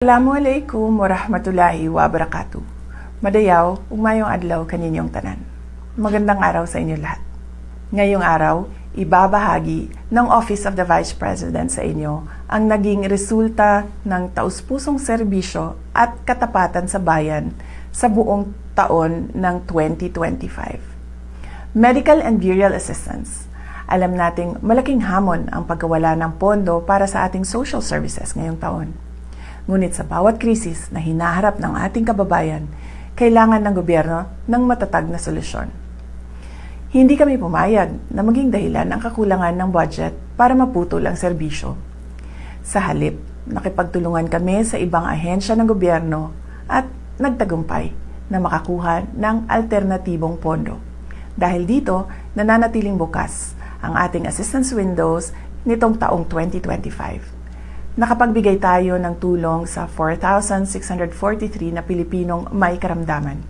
Assalamualaikum warahmatullahi wabarakatuh. Madayaw, ugmayong adlaw kaninyong tanan. Magandang araw sa inyo lahat. Ngayong araw, ibabahagi ng Office of the Vice President sa inyo ang naging resulta ng taus-pusong serbisyo at katapatan sa bayan sa buong taon ng 2025. Medical and burial assistance. Alam nating malaking hamon ang pagkawala ng pondo para sa ating social services ngayong taon. Ngunit sa bawat krisis na hinaharap ng ating kababayan, kailangan ng gobyerno ng matatag na solusyon. Hindi kami pumayag na maging dahilan ang kakulangan ng budget para maputol ang serbisyo. Sa halip, nakipagtulungan kami sa ibang ahensya ng gobyerno at nagtagumpay na makakuha ng alternatibong pondo. Dahil dito, nananatiling bukas ang ating assistance windows nitong taong 2025. Nakapagbigay tayo ng tulong sa 4,643 na Pilipinong may karamdaman.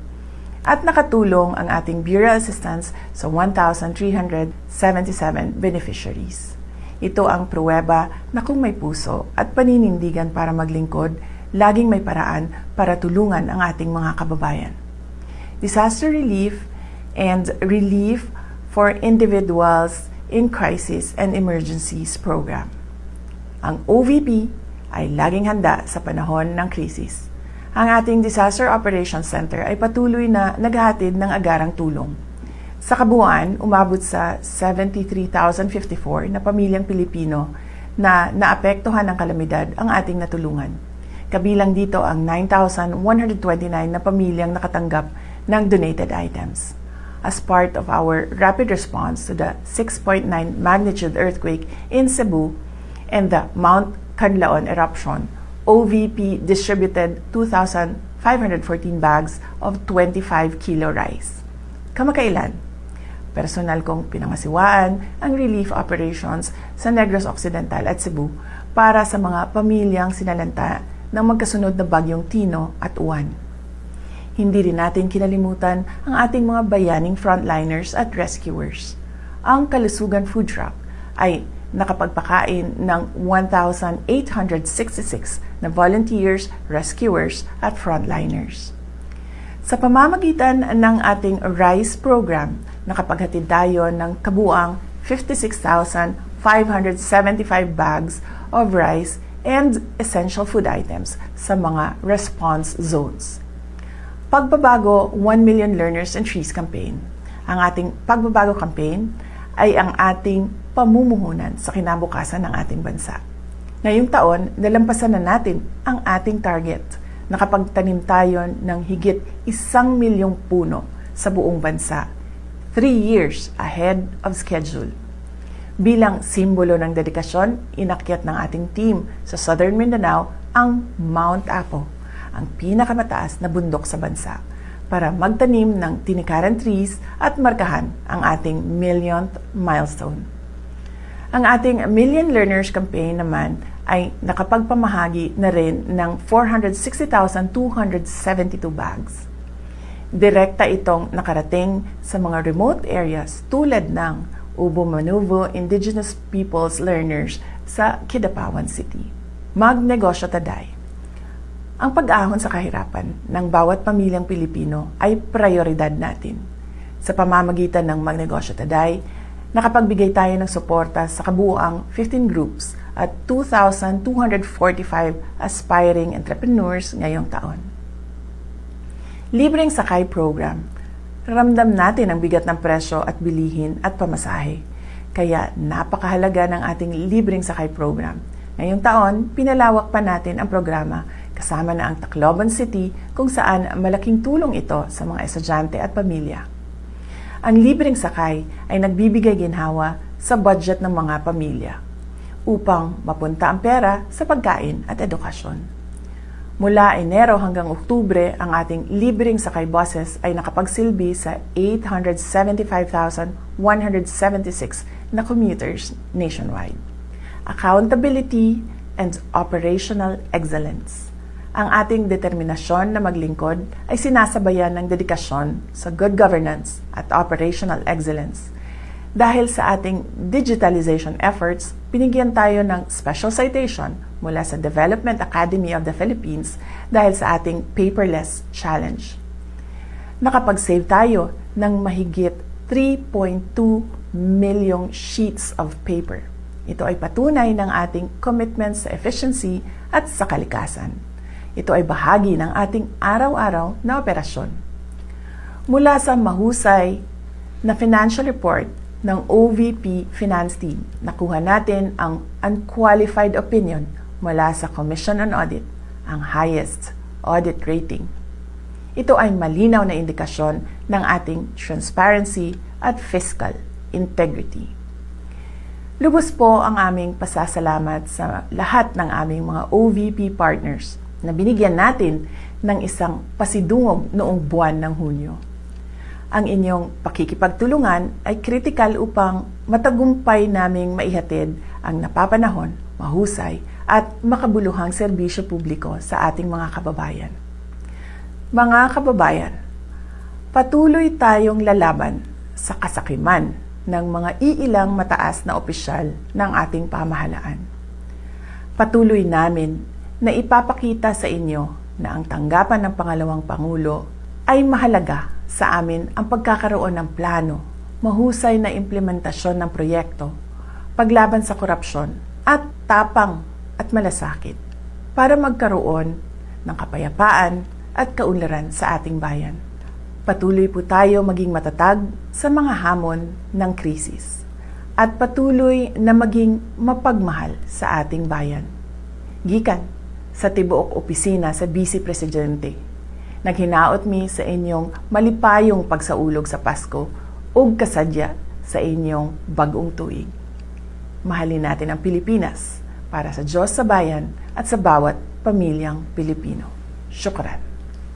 At nakatulong ang ating burial assistance sa 1,377 beneficiaries. Ito ang pruweba na kung may puso at paninindigan para maglingkod, laging may paraan para tulungan ang ating mga kababayan. Disaster relief and relief for individuals in crisis and emergencies program. Ang OVP ay laging handa sa panahon ng krisis. Ang ating Disaster Operations Center ay patuloy na naghahatid ng agarang tulong. Sa kabuuan, umabot sa 73,054 na pamilyang Pilipino na naapektuhan ng kalamidad ang ating natulungan. Kabilang dito ang 9,129 na pamilyang nakatanggap ng donated items. As part of our rapid response to the 6.9 magnitude earthquake in Cebu, and the Mount Canlaon eruption, OVP distributed 2,514 bags of 25 kilo rice. Kamakailan, personal kong pinangasiwaan ang relief operations sa Negros Occidental at Cebu para sa mga pamilyang sinalanta ng magkasunod na bagyong Tino at Uwan. Hindi rin natin kinalimutan ang ating mga bayaning frontliners at rescuers. Ang Kalusugan Food Truck ay nakapagpakain ng 1,866 na volunteers, rescuers at frontliners. Sa pamamagitan ng ating RICE program, nakapaghatid tayo ng kabuang 56,575 bags of rice and essential food items sa mga response zones. Pagbabago 1 Million Learners and Trees campaign. Ang ating pagbabago campaign ay ang ating pamumuhunan sa kinabukasan ng ating bansa. Ngayong taon, nalampasan na natin ang ating target. Nakapagtanim tayo ng higit 1 milyong puno sa buong bansa, 3 years ahead of schedule. Bilang simbolo ng dedikasyon, inakyat ng ating team sa Southern Mindanao ang Mount Apo, ang pinakamataas na bundok sa bansa, para magtanim ng tinikaran trees at markahan ang ating millionth milestone. Ang ating Million Learners Campaign naman ay nakapagpamahagi na rin ng 460,272 bags. Direkta itong nakarating sa mga remote areas tulad ng Ubo-Manuvo Indigenous Peoples Learners sa Kidapawan City. Magnegosyo taday. Ang pag-ahon sa kahirapan ng bawat pamilyang Pilipino ay prioridad natin. Sa pamamagitan ng Magnegosyo Taday, nakapagbigay tayo ng suporta sa kabuuang 15 groups at 2,245 aspiring entrepreneurs ngayong taon. Libreng Sakay Program. Ramdam natin ang bigat ng presyo at bilihin at pamasahe. Kaya napakahalaga ng ating Libreng Sakay Program. Ngayong taon, pinalawak pa natin ang programa kasama na ang Tacloban City kung saan malaking tulong ito sa mga estudyante at pamilya. Ang libreng sakay ay nagbibigay ginhawa sa budget ng mga pamilya upang mapunta ang pera sa pagkain at edukasyon. Mula Enero hanggang Oktubre, ang ating libreng sakay buses ay nakapagsilbi sa 875,176 na commuters nationwide. Accountability and operational excellence. Ang ating determinasyon na maglingkod ay sinasabayan ng dedikasyon sa good governance at operational excellence. Dahil sa ating digitalization efforts, binigyan tayo ng special citation mula sa Development Academy of the Philippines dahil sa ating paperless challenge. Nakapag-save tayo ng mahigit 3.2 milyong sheets of paper. Ito ay patunay ng ating commitment sa efficiency at sa kalikasan. Ito ay bahagi ng ating araw-araw na operasyon. Mula sa mahusay na financial report ng OVP Finance Team, nakuha natin ang unqualified opinion mula sa Commission on Audit, ang highest audit rating. Ito ay malinaw na indikasyon ng ating transparency at fiscal integrity. Lubos po ang aming pasasalamat sa lahat ng aming mga OVP partners na binigyan natin ng isang pasidungog noong buwan ng Hunyo. Ang inyong pakikipagtulungan ay kritikal upang matagumpay naming maihatid ang napapanahon, mahusay at makabuluhang serbisyo publiko sa ating mga kababayan. Mga kababayan, patuloy tayong lalaban sa kasakiman ng mga iilang mataas na opisyal ng ating pamahalaan. Patuloy namin na ipapakita sa inyo na ang tanggapan ng Pangalawang Pangulo ay mahalaga sa amin ang pagkakaroon ng plano, mahusay na implementasyon ng proyekto, paglaban sa korupsyon at tapang at malasakit para magkaroon ng kapayapaan at kaunlaran sa ating bayan. Patuloy po tayo maging matatag sa mga hamon ng krisis at patuloy na maging mapagmahal sa ating bayan. Gikan sa tibuok opisina sa Vice Presidente, naghinaot mi sa inyong malipayong pagsaulog sa Pasko ug kasadya sa inyong bagong tuig. Mahalin natin ang Pilipinas para sa Diyos sa bayan at sa bawat pamilyang Pilipino. Syukran.